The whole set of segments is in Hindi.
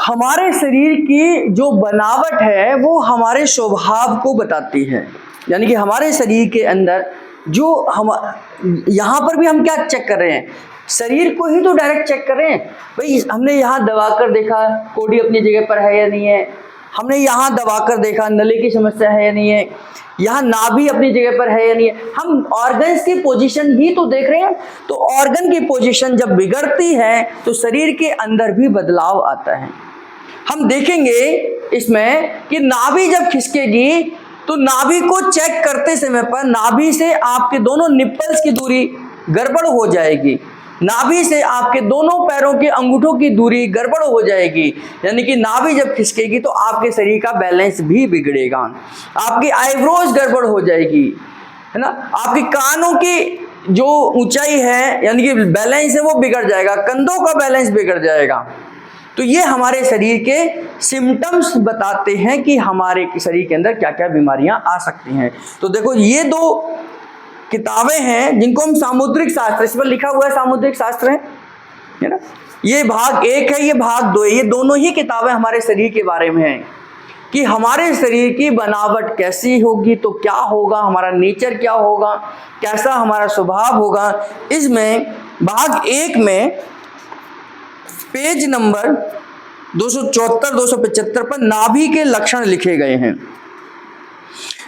हमारे शरीर की जो बनावट है वो हमारे स्वभाव को बताती है। यानी कि हमारे शरीर के अंदर जो हम यहाँ पर भी हम क्या चेक कर रहे हैं, शरीर को ही तो डायरेक्ट चेक कर रहे हैं। भाई हमने यहाँ दबा कर देखा कोड़ी अपनी जगह पर है या नहीं है, हमने यहाँ दबा कर देखा नले की समस्या है या नहीं है, यहाँ नाभि अपनी जगह पर है या नहीं है। हम ऑर्गन्स की पोजीशन ही तो देख रहे हैं। तो ऑर्गन की पोजीशन जब बिगड़ती है तो शरीर के अंदर भी बदलाव आता है। हम देखेंगे इसमें कि नाभि जब खिसकेगी तो नाभि को चेक करते समय पर नाभि से आपके दोनों निप्पल्स की दूरी गड़बड़ हो जाएगी, नाभि से आपके दोनों पैरों के अंगूठों की दूरी गड़बड़ हो जाएगी। यानी कि नाभि जब खिसकेगी तो आपके शरीर का बैलेंस भी बिगड़ेगा, आपकी आईब्रोज गड़बड़ हो जाएगी, है ना, आपकी कानों की जो ऊंचाई है यानी कि बैलेंस है वो बिगड़ जाएगा, कंधों का बैलेंस बिगड़ जाएगा। तो ये हमारे शरीर के सिम्टम्स बताते हैं कि हमारे शरीर के अंदर क्या क्या बीमारियां आ सकती हैं। तो देखो ये दो किताबें हैं जिनको हम सामुद्रिक शास्त्र, इस पर लिखा हुआ है सामुद्रिक शास्त्र है ना, ये भाग 1 है, ये भाग 2 है। ये दोनों ही किताबें हमारे शरीर के बारे में हैं कि हमारे शरीर की बनावट कैसी होगी तो क्या होगा, हमारा नेचर क्या होगा, कैसा हमारा स्वभाव होगा। इसमें भाग 1 में पेज नंबर 274-275 पर नाभि के लक्षण लिखे गए हैं।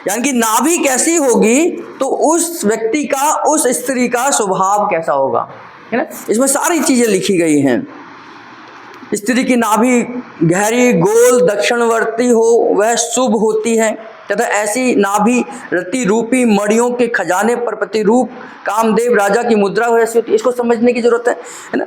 यानी कि नाभि कैसी होगी तो उस व्यक्ति का, उस स्त्री का स्वभाव कैसा होगा, है ना। इसमें सारी चीजें लिखी गई हैं। स्त्री की नाभि गहरी, गोल, दक्षिणवर्ती हो वह शुभ होती है तथा ऐसी नाभि रति रूपी मणियों के खजाने पर प्रतिरूप कामदेव राजा की मुद्रा हो ऐसी होती है। इसको समझने की जरूरत है ना।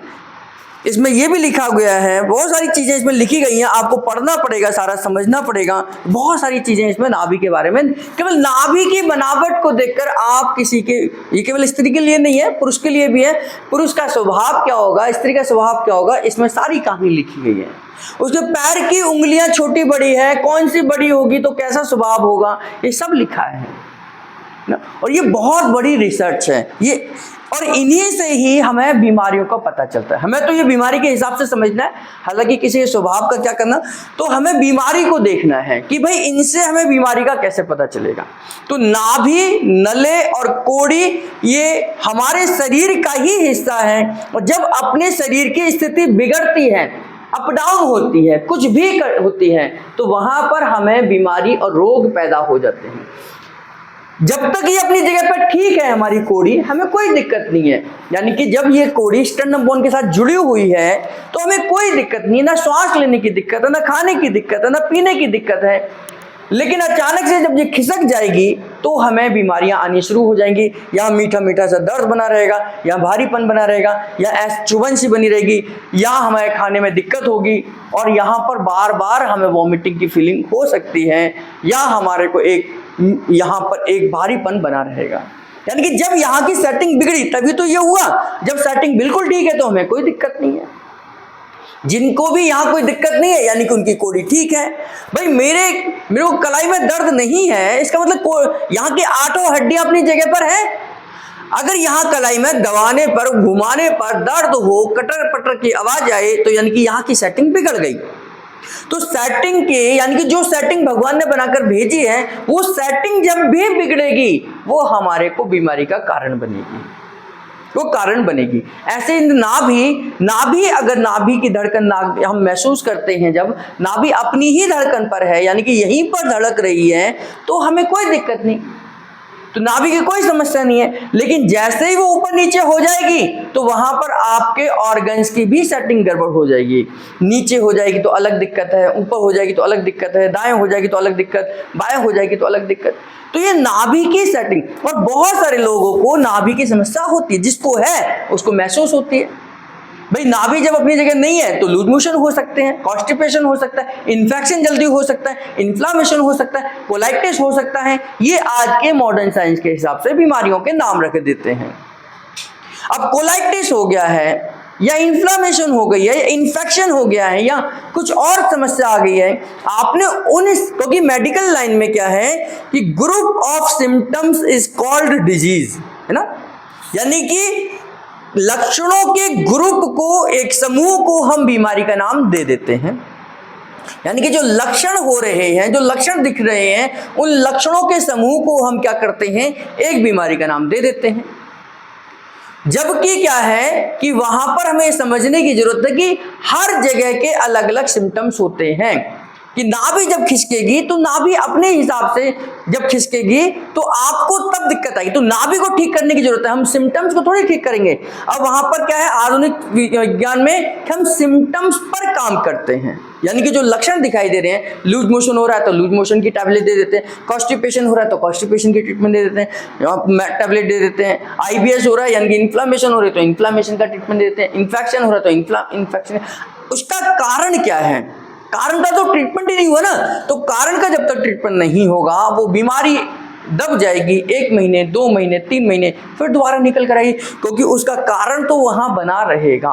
इसमें यह भी लिखा गया है, बहुत सारी चीजें इसमें लिखी गई हैं, आपको पढ़ना पड़ेगा, सारा समझना पड़ेगा। बहुत सारी चीजें इसमें नाभि के बारे में। केवल नाभि की बनावट को देखकर आप किसी के, ये केवल स्त्री के लिए नहीं है, पुरुष के लिए भी है, पुरुष का स्वभाव क्या होगा, स्त्री का स्वभाव क्या होगा, इसमें सारी कहानी लिखी गई है। उसके पैर की उंगलियां छोटी बड़ी है, कौन सी बड़ी होगी तो कैसा स्वभाव होगा, ये सब लिखा है ना। और ये बहुत बड़ी रिसर्च है ये, और इन्हीं से ही हमें बीमारियों का पता चलता है। हमें तो ये बीमारी के हिसाब से समझना है, हालांकि किसी के स्वभाव का क्या करना, तो हमें बीमारी को देखना है कि भाई इनसे हमें बीमारी का कैसे पता चलेगा। तो नाभि, नले और कोड़ी ये हमारे शरीर का ही हिस्सा है, और जब अपने शरीर की स्थिति बिगड़ती है, अप डाउन होती है, कुछ भी होती है, तो वहां पर हमें बीमारी और रोग पैदा हो जाते हैं। जब तक ये अपनी जगह पर ठीक है हमारी कोड़ी, हमें कोई दिक्कत नहीं है। यानी कि जब ये कोड़ी स्टर्नम बोन के साथ जुड़ी हुई है तो हमें कोई दिक्कत नहीं है, ना श्वास लेने की दिक्कत है, ना खाने की दिक्कत है, ना पीने की दिक्कत है। लेकिन अचानक से जब ये खिसक जाएगी तो हमें बीमारियां आनी शुरू हो जाएंगी। या मीठा मीठा सा दर्द बना रहेगा, या भारीपन बना रहेगा, या चुभन सी बनी रहेगी, या हमें खाने में दिक्कत होगी, और यहाँ पर बार बार हमें वॉमिटिंग की फीलिंग हो सकती है, या हमारे को यहाँ पर एक भारीपन बना रहेगा। यानी कि जब यहाँ की सेटिंग बिगड़ी तभी तो ये हुआ। जब सेटिंग बिल्कुल ठीक है तो हमें कोई दिक्कत नहीं है। जिनको भी यहाँ कोई दिक्कत नहीं है यानी कि उनकी कोड़ी ठीक है। भाई मेरे को कलाई में दर्द नहीं है, इसका मतलब यहाँ की 8 हड्डियां अपनी जगह पर है। अगर यहाँ कलाई में दबाने पर, घुमाने पर दर्द हो, कटर पटर की आवाज आए, तो यानी कि यहाँ की सेटिंग बिगड़ गई। तो सेटिंग के, यानी कि जो सेटिंग भगवान ने बनाकर भेजी है, वो सेटिंग जब भी बिगड़ेगी वो हमारे को बीमारी का कारण बनेगी, वो कारण बनेगी। ऐसे नाभि अगर नाभि की धड़कन हम महसूस करते हैं, जब नाभि अपनी ही धड़कन पर है यानी कि यहीं पर धड़क रही है, तो हमें कोई दिक्कत नहीं, तो नाभि की कोई समस्या नहीं है। लेकिन जैसे ही वो ऊपर नीचे हो जाएगी तो वहां पर आपके ऑर्गन्स की भी सेटिंग गड़बड़ हो जाएगी। नीचे हो जाएगी तो अलग दिक्कत है, ऊपर हो जाएगी तो अलग दिक्कत है, दाएं हो जाएगी तो अलग दिक्कत, बाएं हो जाएगी तो अलग दिक्कत। तो ये नाभि की सेटिंग, और बहुत सारे लोगों को नाभि की समस्या होती है, जिसको है उसको महसूस होती है। भाई नाभि जब अपनी जगह नहीं है तो लूज मोशन हो सकते हैं, कॉन्स्टिपेशन हो सकता है, इन्फेक्शन जल्दी हो सकता है, इन्फ्लामेशन हो सकता है, कोलाइटिस हो सकता है। ये आज के मॉडर्न साइंस के हिसाब से बीमारियों के नाम रख देते हैं। अब कोलाइटिस हो गया है, या इन्फ्लामेशन हो गई है, या इन्फेक्शन हो गया है, या कुछ और समस्या आ गई है, आपने क्योंकि मेडिकल लाइन में क्या है कि group of symptoms is called disease, है ना। यानी कि लक्षणों के ग्रुप को, एक समूह को हम बीमारी का नाम दे देते हैं। यानी कि जो लक्षण हो रहे हैं, जो लक्षण दिख रहे हैं, उन लक्षणों के समूह को हम क्या करते हैं, एक बीमारी का नाम दे देते हैं। जबकि क्या है कि वहां पर हमें समझने की जरूरत है कि हर जगह के अलग अलग सिम्टम्स होते हैं। कि नाभि जब खिसकेगी तो नाभि अपने हिसाब से जब खिसकेगी तो आपको तब दिक्कत आएगी, तो नाभि को ठीक करने की जरूरत है, हम सिम्टम्स को थोड़ी ठीक करेंगे। अब वहां पर क्या है, आधुनिक विज्ञान में हम सिम्टम्स पर काम करते हैं। यानी कि जो लक्षण दिखाई दे रहे हैं, लूज मोशन हो रहा है तो लूज मोशन की टैबलेट दे देते हैं, कॉन्स्टिपेशन हो रहा है तो कॉन्स्टिपेशन की ट्रीटमेंट दे देते हैं, टैबलेट दे देते हैं, आईबीएस हो रहा है यानी कि इन्फ्लामेशन हो रही है तो इन्फ्लामेशन का ट्रीटमेंट दे देते हैं, इन्फेक्शन हो रहा है तो इन्फेक्शन। उसका कारण क्या है, कारण का तो ट्रीटमेंट ही नहीं हुआ ना। तो कारण का जब तक ट्रीटमेंट नहीं होगा वो बीमारी दब जाएगी, 1 महीने 2 महीने 3 महीने, फिर दोबारा निकल कर आएगी, क्योंकि उसका कारण तो वहां बना रहेगा,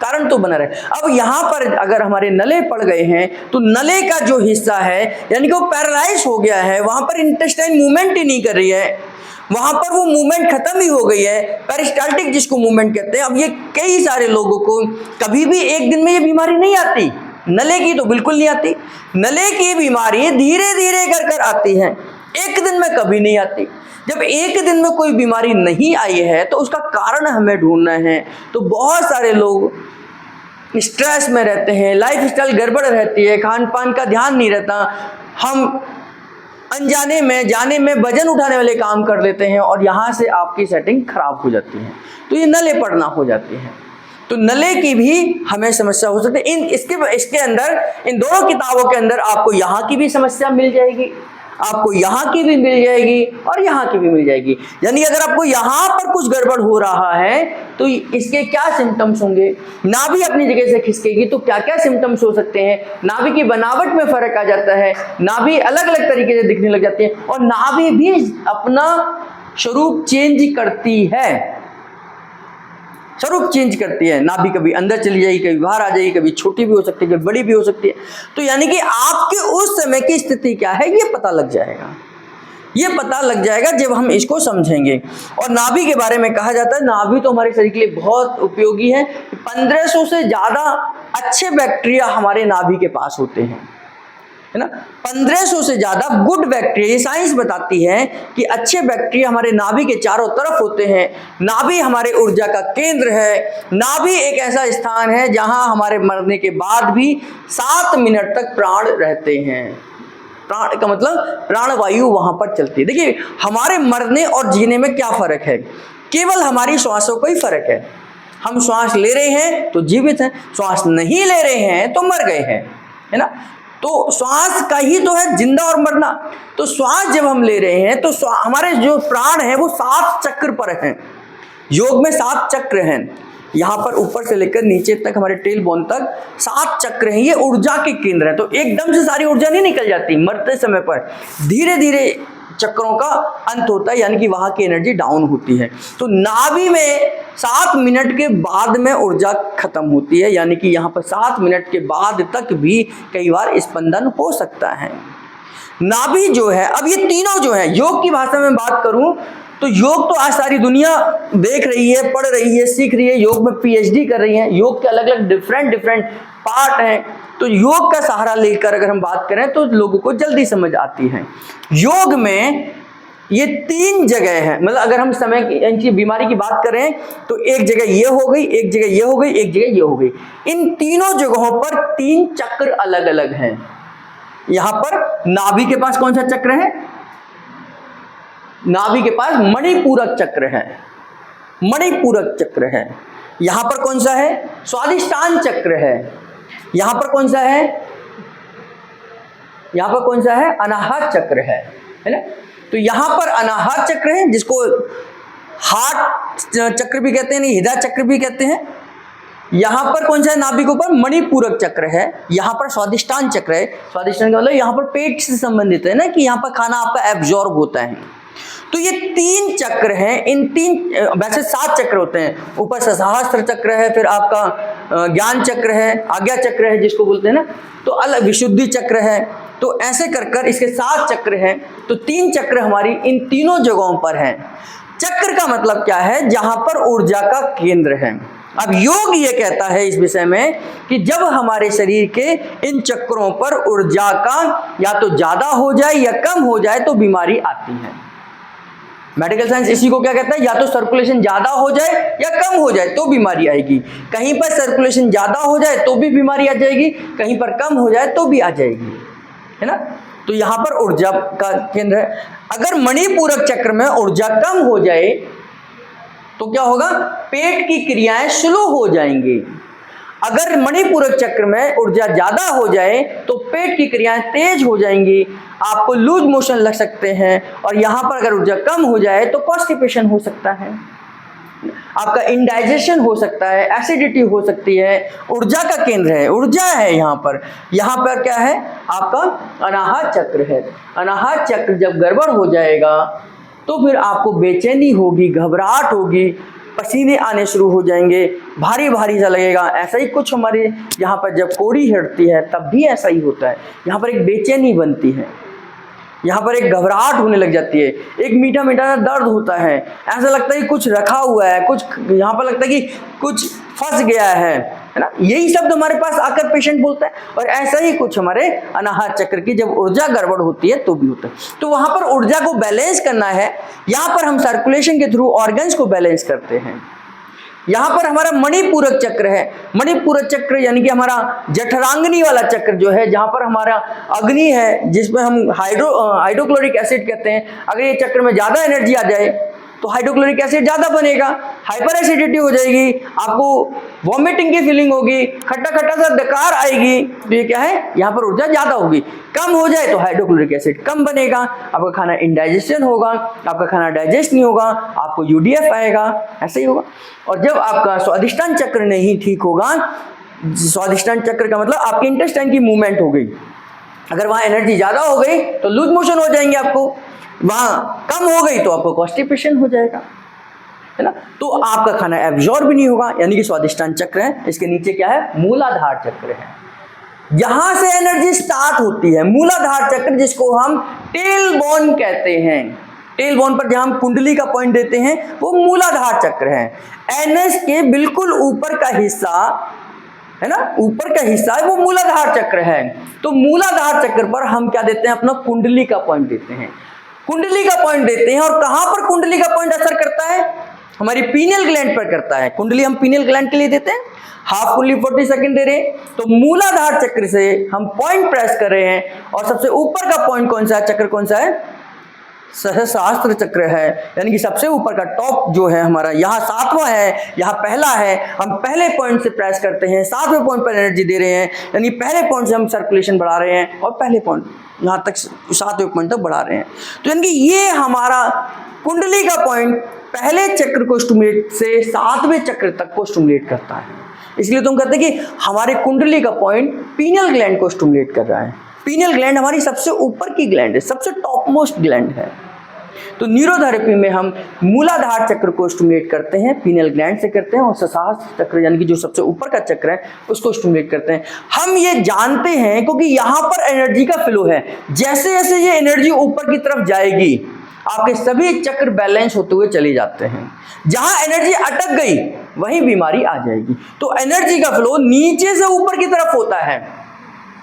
कारण तो बना रहे। अब यहां पर अगर हमारे नले पड़ गए हैं तो नले का जो हिस्सा है यानी कि वो पैरालाइज हो गया है, वहां पर इंटेस्टाइन मूवमेंट ही नहीं कर रही है, वहां पर वो मूवमेंट खत्म ही हो गई है, पेरिस्टाल्टिक जिसको मूवमेंट कहते हैं। अब ये कई सारे लोगों को कभी भी एक दिन में ये बीमारी नहीं आती, नले की तो बिल्कुल नहीं आती। नले की बीमारी धीरे धीरे कर आती है, एक दिन में कभी नहीं आती। जब एक दिन में कोई बीमारी नहीं आई है तो उसका कारण हमें ढूंढना है। तो बहुत सारे लोग स्ट्रेस में रहते हैं, लाइफस्टाइल गड़बड़ रहती है, खान पान का ध्यान नहीं रहता, हम अनजाने में जाने में वजन उठाने वाले काम कर लेते हैं और यहाँ से आपकी सेटिंग खराब हो जाती है, तो ये नले पड़ना हो जाती है। तो नले की भी हमें समस्या हो सकती है। इसके अंदर इन दोनों किताबों के अंदर आपको यहाँ की भी समस्या मिल जाएगी, आपको यहाँ की भी मिल जाएगी और यहाँ की भी मिल जाएगी। यानी अगर आपको यहाँ पर कुछ गड़बड़ हो रहा है तो इसके क्या सिम्टम्स होंगे, नाभि अपनी जगह से खिसकेगी तो क्या क्या सिम्टम्स हो सकते हैं, नाभि की बनावट में फर्क आ जाता है, नाभि अलग अलग तरीके से दिखने लग जाती है और नाभि भी अपना स्वरूप चेंज करती है, स्वरूप चेंज करती है। नाभि कभी अंदर चली जाएगी, कभी बाहर आ जाएगी, कभी छोटी भी हो सकती है, कभी बड़ी भी हो सकती है। तो यानी कि आपके उस समय की स्थिति क्या है ये पता लग जाएगा, ये पता लग जाएगा जब हम इसको समझेंगे। और नाभि के बारे में कहा जाता है, नाभि तो हमारे शरीर के लिए बहुत उपयोगी है। 1500 से ज्यादा अच्छे बैक्टीरिया हमारे नाभि के पास होते हैं, है ना। 1500 से ज्यादा गुड बैक्टीरिया, ये साइंस बताती है कि अच्छे बैक्टीरिया हमारे नाभि के चारों तरफ होते हैं। नाभि हमारे ऊर्जा का केंद्र है। नाभि एक ऐसा स्थान है जहां हमारे मरने के बाद भी 7 मिनट तक प्राण रहते हैं। प्राण का मतलब प्राणवायु वहां पर चलती है। देखिए हमारे मरने और जीने में क्या फर्क है, केवल हमारी श्वासों का ही फर्क है। हम श्वास ले रहे हैं तो जीवित हैं, श्वास नहीं ले रहे हैं तो मर गए हैं, है ना। तो श्वास का ही तो है जिंदा और मरना। तो श्वास जब हम ले रहे हैं तो हमारे जो प्राण हैं वो 7 चक्र पर हैं। योग में 7 चक्र हैं, यहाँ पर ऊपर से लेकर नीचे तक हमारे टेल बोन तक 7 चक्र हैं। ये ऊर्जा के केंद्र है। तो एकदम से सारी ऊर्जा नहीं निकल जाती, मरते समय पर धीरे धीरे चक्रों का अंत होता है, यानी कि वहां की एनर्जी डाउन होती है। तो नाभि में 7 मिनट के बाद में ऊर्जा खत्म होती है, यानी कि यहाँ पर 7 मिनट के बाद तक भी कई बार स्पंदन हो सकता है। नाभि जो है, अब ये तीनों जो है, योग की भाषा में बात करूं तो योग तो आज सारी दुनिया देख रही है, पढ़ रही है, सीख रही है, योग में पीएचडी कर रही है। योग के अलग अलग डिफरेंट पार्ट हैं। तो योग का सहारा लेकर अगर हम बात करें तो लोगों को जल्दी समझ आती है। योग में ये 3 जगह है, मतलब अगर हम समय की बीमारी की बात करें तो एक जगह ये हो गई, एक जगह ये हो गई, एक जगह ये हो गई। इन तीनों जगहों पर 3 चक्र अलग अलग हैं। यहां पर नाभि के पास कौन सा चक्र है, नाभि के पास मणिपूरक चक्र है, मणिपूरक चक्र है। यहां पर कौन सा है, स्वादिष्टान चक्र है। यहां पर कौन सा है, यहां पर कौन सा है, अनाहत चक्र है ना। तो यहां पर अनाहत चक्र है जिसको हार्ट चक्र भी कहते हैं, नहीं हृदय चक्र भी कहते हैं। यहां पर कौन सा है, नाभि के ऊपर मणिपूरक चक्र है। यहां पर स्वादिष्टान चक्र है। स्वादिष्टान का मतलब यहां पर पेट से संबंधित है ना, कि यहां पर खाना आपका एब्जॉर्ब होता है। तो ये 3 चक्र हैं। इन 3 वैसे 7 चक्र होते हैं। ऊपर सहस्त्र चक्र है, फिर आपका ज्ञान चक्र है, आज्ञा चक्र है जिसको बोलते हैं ना, तो अलग विशुद्धि चक्र है। तो ऐसे कर इसके 7 चक्र हैं। तो 3 चक्र हमारी इन तीनों जगहों पर हैं। चक्र का मतलब क्या है, जहां पर ऊर्जा का केंद्र है। अब योग ये कहता है इस विषय में कि जब हमारे शरीर के इन चक्रों पर ऊर्जा का या तो ज्यादा हो जाए या कम हो जाए तो बीमारी आती है। मेडिकल साइंस इसी को क्या कहता है, या तो सर्कुलेशन ज्यादा हो जाए या कम हो जाए तो बीमारी आएगी। कहीं पर सर्कुलेशन ज्यादा हो जाए तो भी बीमारी आ जाएगी, कहीं पर कम हो जाए तो भी आ जाएगी, है ना। तो यहां पर ऊर्जा का केंद्र है। अगर मणिपूरक चक्र में ऊर्जा कम हो जाए तो क्या होगा, पेट की क्रियाएं स्लो हो जाएंगी। अगर मणिपूरक चक्र में ऊर्जा ज्यादा हो जाए तो पेट की क्रियाएं तेज हो जाएंगी, आपको लूज मोशन लग सकते हैं। और यहां पर अगर ऊर्जा कम हो जाए तो कॉन्स्टिपेशन हो सकता है, आपका इंडाइजेशन हो सकता है, एसिडिटी हो सकती है। ऊर्जा का केंद्र है, ऊर्जा है यहाँ पर क्या है, आपका अनाहत चक्र है। अनाहत चक्र जब गड़बड़ हो जाएगा तो फिर आपको बेचैनी होगी, घबराहट होगी, पसीने आने शुरू हो जाएंगे, भारी भारी सा लगेगा। ऐसा ही कुछ हमारे यहाँ पर जब कोड़ी हिड़ती है तब भी ऐसा ही होता है। यहाँ पर एक बेचैनी बनती है, यहाँ पर एक घबराहट होने लग जाती है, एक मीठा मीठा दर्द होता है, ऐसा लगता है कि कुछ रखा हुआ है, कुछ यहाँ पर लगता है कि कुछ फंस गया है ना। यही शब्द हमारे पास आकर पेशेंट बोलता है। और ऐसा ही कुछ हमारे अनाहत चक्र की जब ऊर्जा गड़बड़ होती है तो भी होता है। तो वहां पर ऊर्जा को बैलेंस करना है। यहाँ पर हम सर्कुलेशन के थ्रू ऑर्गन्स को बैलेंस करते हैं। यहाँ पर हमारा मणिपूरक चक्र है। मणिपूरक चक्र यानी कि हमारा जठरांगनी वाला चक्र जो है, जहाँ पर हमारा अग्नि है, जिसमें हम हाइड्रोक्लोरिक एसिड कहते हैं। अगर ये चक्र में ज्यादा एनर्जी आ जाए तो हाइड्रोक्लोरिक एसिड ज्यादा बनेगा, हाइपर एसिडिटी हो जाएगी, आपको वॉमिटिंग की फीलिंग होगी, खट्टा खट्टा सा डकार आएगी। तो ये क्या है, यहाँ पर ऊर्जा ज्यादा होगी। कम हो जाए तो हाइड्रोक्लोरिक एसिड कम बनेगा, आपका खाना इंडाइजेशन होगा, आपका खाना डाइजेस्ट नहीं होगा, आपको यूडीएफ आएगा, ऐसे ही होगा। और जब आपका स्वादिष्टान चक्र नहीं ठीक होगा, स्वादिष्टान चक्र का मतलब आपके इंटेस्टाइन की मूवमेंट हो गई, अगर वहां एनर्जी ज्यादा हो गई तो लूज मोशन हो जाएंगे आपको, वहां कम हो गई तो आपको कॉन्स्टिपेशन हो जाएगा, है ना। तो आपका खाना एब्जॉर्ब भी नहीं होगा, यानी कि स्वादिष्टान चक्र है। इसके नीचे क्या है, मूलाधार चक्र है। यहां से एनर्जी स्टार्ट होती है। मूलाधार चक्र जिसको हम टेल बोन कहते हैं, टेल बोन पर जहां हम कुंडली का पॉइंट देते हैं वो मूलाधार चक्र है। एनएस के बिल्कुल ऊपर का हिस्सा है ना, ऊपर का हिस्सा है वो मूलाधार चक्र है। तो मूलाधार चक्र पर हम क्या देते हैं, अपना कुंडली का पॉइंट देते हैं। कुंडली का पॉइंट देते हैं। और कहां पर कुंडली का पॉइंट असर करता है, हमारी पीनियल ग्लैंड पर करता है। कुंडली हम पीनियल ग्लैंड के लिए देते हैं, हाफ कुंडली 40 सेकंड दे रहे हैं। तो मूलाधार चक्र से हम पॉइंट प्रेस कर रहे हैं। और सबसे ऊपर का पॉइंट कौन सा है, चक्र कौन सा है, सहस्रार चक्र है। यानी कि सबसे ऊपर का टॉप जो है हमारा, यहाँ 7वां है, यहाँ पहला है। हम पहले पॉइंट से प्रेस करते हैं, 7वें पॉइंट पर एनर्जी दे रहे हैं, यानी पहले पॉइंट से हम सर्कुलेशन बढ़ा रहे हैं और पहले पॉइंट यहाँ तक 7वें पॉइंट तक बढ़ा रहे हैं। तो यानी कि ये हमारा कुंडली का पॉइंट पहले चक्र को स्टिमुलेट से 7वें चक्र तक को स्टिमुलेट करता है। इसलिए तुम कहते हैं कि हमारे कुंडली का पॉइंट पीनियल ग्लैंड को स्टिमुलेट कर रहा है। पीनियल ग्लैंड हमारी सबसे ऊपर की ग्लैंड है, सबसे टॉप मोस्ट ग्लैंड है। तो न्यूरोथेरेपी में हम मूलाधार चक्र को स्टिमुलेट करते हैं, पीनियल ग्लैंड से करते हैं, और सहस्रार चक्र यानी कि जो सबसे ऊपर का चक्र है उसको स्टिमुलेट करते हैं। हम ये जानते हैं क्योंकि यहाँ पर एनर्जी का फ्लो है। जैसे जैसे ये एनर्जी ऊपर की तरफ जाएगी आपके सभी चक्र बैलेंस होते हुए चले जाते हैं। जहां एनर्जी अटक गई वहीं बीमारी आ जाएगी। तो एनर्जी का फ्लो नीचे से ऊपर की तरफ होता है।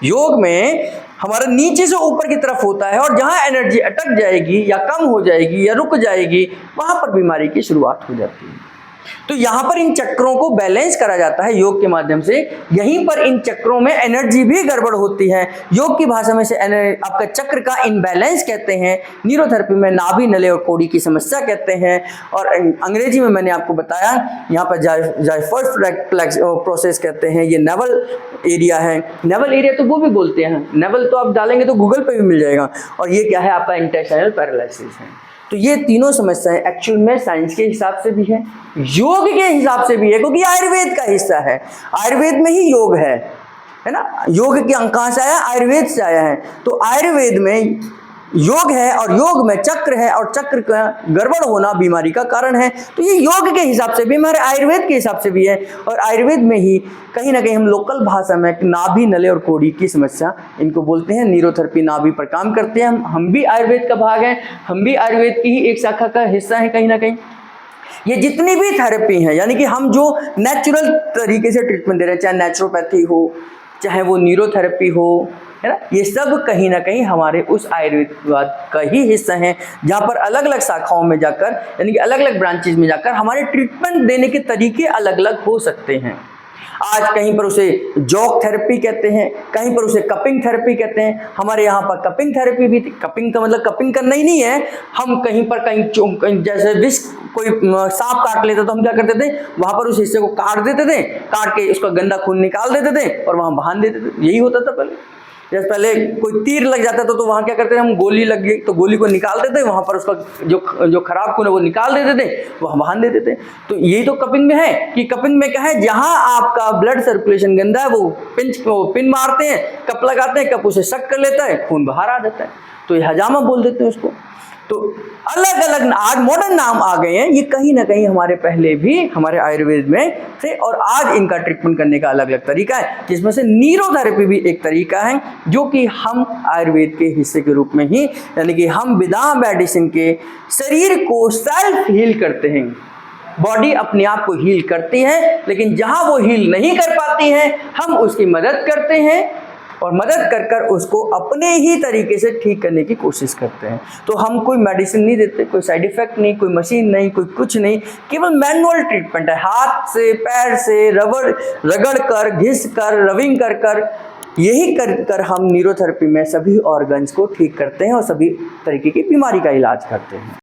योग में हमारा नीचे से ऊपर की तरफ होता है, और जहां एनर्जी अटक जाएगी या कम हो जाएगी या रुक जाएगी वहां पर बीमारी की शुरुआत हो जाती है। तो यहां पर इन चक्रों को बैलेंस करा जाता है योग के माध्यम से। यहीं पर इन चक्रों में एनर्जी भी गड़बड़ होती है। योग की भाषा में से आपका चक्र का इनबैलेंस कहते हैं। न्यूरोथेरेपी में नाभि, नले और कोड़ी की समस्या कहते हैं। और अंग्रेजी में मैंने आपको बताया यहाँ पर जायफर्स्ट प्रोसेस कहते हैं। ये नेवल एरिया है। नेवल एरिया तो वो भी बोलते हैं, नेवल तो आप डालेंगे तो गूगल पे भी मिल जाएगा। और ये क्या है, आपका इंटेस्टाइनल पैरालिसिस है। तो ये तीनों समस्याएं एक्चुअल में साइंस के हिसाब से भी है, योग के हिसाब से भी है, क्योंकि आयुर्वेद का हिस्सा है। आयुर्वेद में ही योग है ना। योग के अंक कहाँ से आया, आयुर्वेद से आया है। तो आयुर्वेद में योग है और योग में चक्र है, और चक्र का गड़बड़ होना बीमारी का कारण है। तो ये योग के हिसाब से भी, हमारे आयुर्वेद के हिसाब से भी है। और आयुर्वेद में ही कहीं ना कहीं हम लोकल भाषा में नाभि, नले और कोड़ी की समस्या इनको बोलते हैं। न्यूरोथेरेपी नाभि पर काम करते हैं। हम भी आयुर्वेद का भाग हैं, हम भी आयुर्वेद की ही एक शाखा का हिस्सा है कहीं ना कहीं। ये जितनी भी थेरेपी है, यानी कि हम जो नेचुरल तरीके से ट्रीटमेंट दे रहे हैं, चाहे नेचुरोपैथी हो, चाहे वो न्यूरोथेरेपी हो, है ना, ये सब कहीं ना कहीं हमारे उस आयुर्वेद का ही हिस्सा हैं, जहाँ पर अलग अलग शाखाओं में जाकर, यानी कि अलग अलग ब्रांचेज में जाकर हमारे ट्रीटमेंट देने के तरीके अलग अलग हो सकते हैं। आज कहीं पर उसे जॉक थेरेपी कहते हैं, कहीं पर उसे कपिंग थेरेपी कहते हैं। हमारे यहाँ पर कपिंग थेरेपी भी थी। कपिंग का मतलब कपिंग करना ही नहीं है, हम कहीं पर कहीं जैसे विष कोई सांप काट लेता तो हम क्या करते थे, वहां पर उस हिस्से को काट देते थे, काट के उसका गंदा खून निकाल देते थे और वहां बांध देते थे। यही होता था पहले। जैसे पहले कोई तीर लग जाता था तो वहां क्या करते थे, हम गोली लग गई तो गोली को निकाल देते, वहां पर उसका जो खराब खून है वो निकाल देते थे, वहां बांध देते थे। तो यही तो कपिंग में है कि कपिंग में क्या है, जहां आपका ब्लड सर्कुलेशन गंदा है वो पिन मारते हैं, कप लगाते हैं, कप उसे सक कर लेता है, खून बाहर आ जाता है, तो ये हजामा बोल देते हैं उसको। तो अलग अलग आज मॉडर्न नाम आ गए हैं, ये कहीं ना कहीं हमारे पहले भी हमारे आयुर्वेद में थे, और आज इनका ट्रीटमेंट करने का अलग अलग तरीका है, जिसमें से न्यूरोथेरेपी भी एक तरीका है, जो कि हम आयुर्वेद के हिस्से के रूप में ही, यानी कि हम बिना मेडिसिन के शरीर को सेल्फ हील करते हैं। बॉडी अपने आप को हील करती है, लेकिन जहां वो हील नहीं कर पाती है हम उसकी मदद करते हैं, और मदद कर कर उसको अपने ही तरीके से ठीक करने की कोशिश करते हैं। तो हम कोई मेडिसिन नहीं देते, कोई साइड इफेक्ट नहीं, कोई मशीन नहीं, कोई कुछ नहीं, केवल मैनुअल ट्रीटमेंट है। हाथ से, पैर से रगड़ कर, घिस कर, रबिंग कर कर, यही कर कर हम न्यूरोथेरेपी में सभी ऑर्गन्स को ठीक करते हैं और सभी तरीके की बीमारी का इलाज करते हैं।